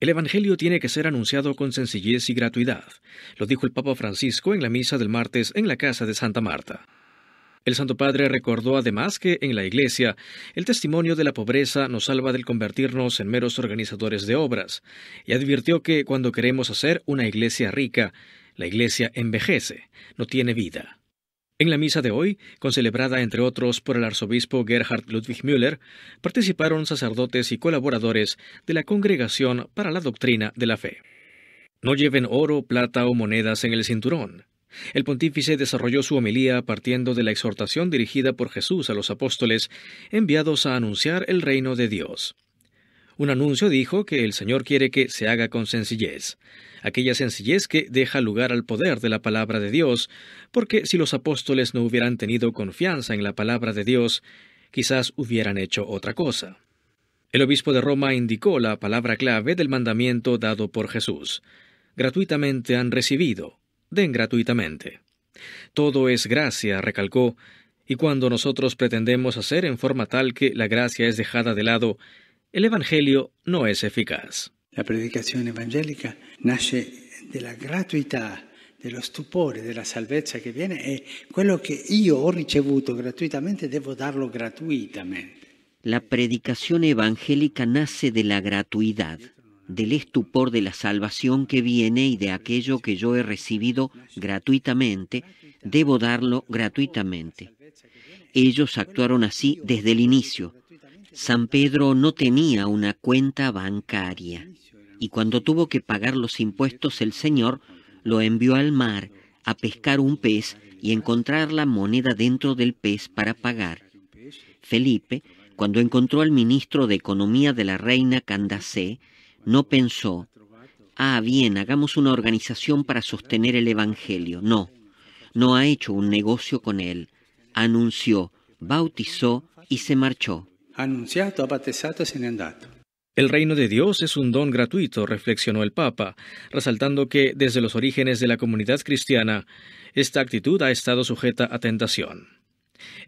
El Evangelio tiene que ser anunciado con sencillez y gratuidad, lo dijo el Papa Francisco en la misa del martes en la casa de Santa Marta. El Santo Padre recordó además que en la Iglesia el testimonio de la pobreza nos salva del convertirnos en meros organizadores de obras, y advirtió que cuando queremos hacer una Iglesia rica, la Iglesia envejece, no tiene vida. En la misa de hoy, concelebrada entre otros por el arzobispo Gerhard Ludwig Müller, participaron sacerdotes y colaboradores de la Congregación para la Doctrina de la Fe. No lleven oro, plata o monedas en el cinturón. El pontífice desarrolló su homilía partiendo de la exhortación dirigida por Jesús a los apóstoles enviados a anunciar el reino de Dios. Un anuncio dijo que el Señor quiere que se haga con sencillez, aquella sencillez que deja lugar al poder de la palabra de Dios, porque si los apóstoles no hubieran tenido confianza en la palabra de Dios, quizás hubieran hecho otra cosa. El obispo de Roma indicó la palabra clave del mandamiento dado por Jesús. Gratuitamente han recibido, den gratuitamente. Todo es gracia, recalcó, y cuando nosotros pretendemos hacer en forma tal que la gracia es dejada de lado, el Evangelio no es eficaz. La predicazione evangelica nasce della gratuità, dello stupore, della salvezza che viene, e quello che io ho ricevuto gratuitamente devo darlo gratuitamente. La predicación evangélica nace de la gratuidad, del estupor de la salvación que viene y de aquello que yo he recibido gratuitamente, debo darlo gratuitamente. Ellos actuaron así desde el inicio. San Pedro no tenía una cuenta bancaria, y cuando tuvo que pagar los impuestos el Señor lo envió al mar a pescar un pez y encontrar la moneda dentro del pez para pagar. Felipe, cuando encontró al ministro de Economía de la reina Candace, no pensó, bien, hagamos una organización para sostener el Evangelio. No ha hecho un negocio con él. Anunció, bautizó y se marchó. Ha annunciato, ha battezzato e se n'è andato. El reino de Dios es un don gratuito, reflexionó el Papa, resaltando que desde los orígenes de la comunidad cristiana, esta actitud ha estado sujeta a tentación.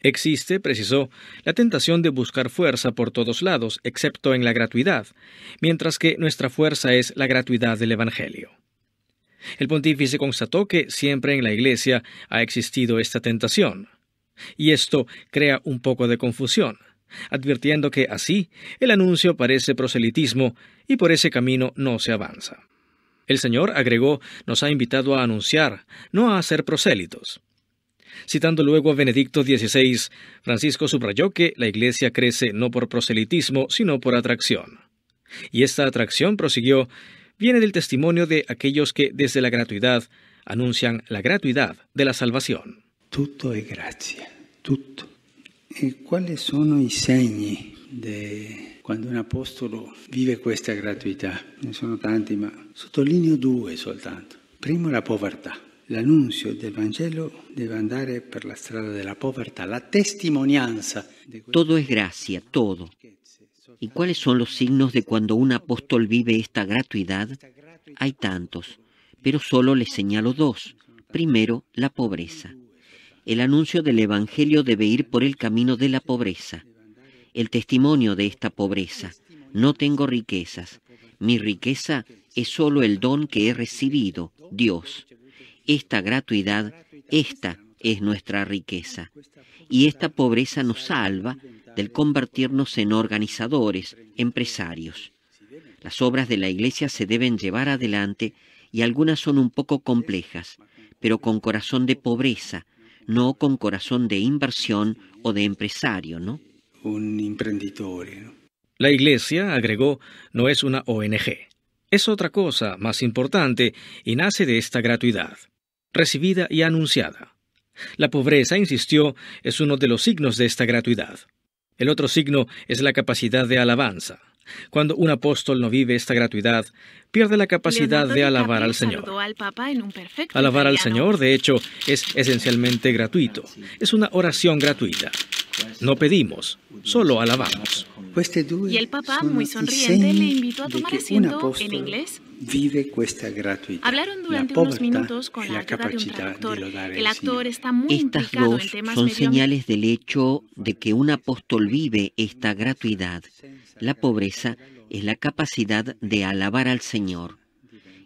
Existe, precisó, la tentación de buscar fuerza por todos lados, excepto en la gratuidad, mientras que nuestra fuerza es la gratuidad del Evangelio. El pontífice constató que siempre en la Iglesia ha existido esta tentación, y esto crea un poco de confusión, advirtiendo que así el anuncio parece proselitismo y por ese camino no se avanza. El Señor, agregó, nos ha invitado a anunciar, no a ser prosélitos. Citando luego a Benedicto XVI, Francisco subrayó que la Iglesia crece no por proselitismo, sino por atracción. Y esta atracción, prosiguió, viene del testimonio de aquellos que desde la gratuidad anuncian la gratuidad de la salvación. Tutto è grazia, tutto. E quali sono i segni di quando un apostolo vive questa gratuità? Ne sono tanti, ma sottolineo due soltanto. Primo, la povertà. L'annunzio del Vangelo deve andare per la strada della povertà, la testimonianza. Todo es gracia, todo. ¿Y cuáles son los signos de cuando un apóstol vive esta gratuidad? Hay tantos, pero solo les señalo dos. Primero, la pobreza. El anuncio del Evangelio debe ir por el camino de la pobreza. El testimonio de esta pobreza. No tengo riquezas. Mi riqueza es solo el don que he recibido, Dios. Esta gratuidad, esta es nuestra riqueza. Y esta pobreza nos salva del convertirnos en organizadores, empresarios. Las obras de la Iglesia se deben llevar adelante y algunas son un poco complejas, pero con corazón de pobreza, no con corazón de inversión o de empresario, ¿no? Un imprenditore, ¿no? La Iglesia, agregó, no es una ONG. Es otra cosa más importante y nace de esta gratuidad, recibida y anunciada. La pobreza, insistió, es uno de los signos de esta gratuidad. El otro signo es la capacidad de alabanza. Cuando un apóstol no vive esta gratuidad, pierde la capacidad de alabar al Señor. Alabar al Señor, de hecho, es esencialmente gratuito. Es una oración gratuita. No pedimos, solo alabamos. Y el Papa, muy sonriente, le invitó a tomar asiento en inglés. Vive questa gratuità. Hablaron durante unos minutos con la ayuda de un traductor. El actor está muy Estas implicado dos en temas son medioambientales. señales del hecho de que un apóstol vive esta gratuidad, la pobreza es la capacidad de alabar al Señor.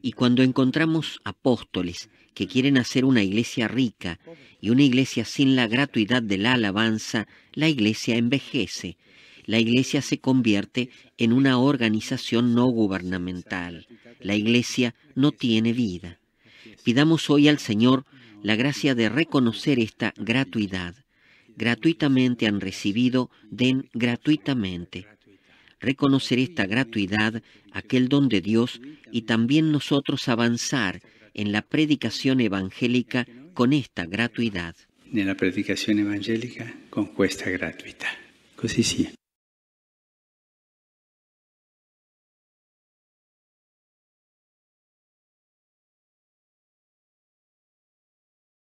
Y cuando encontramos apóstoles que quieren hacer una iglesia rica y una iglesia sin la gratuidad de la alabanza, la iglesia envejece. La iglesia se convierte en una organización no gubernamental. La iglesia no tiene vida. Pidamos hoy al Señor la gracia de reconocer esta gratuidad. Gratuitamente han recibido, den gratuitamente. Reconocer esta gratuidad, aquel don de Dios, y también nosotros avanzar en la predicación evangélica con esta gratuidad. Nella predicazione evangelica con questa gratuità. Così sia.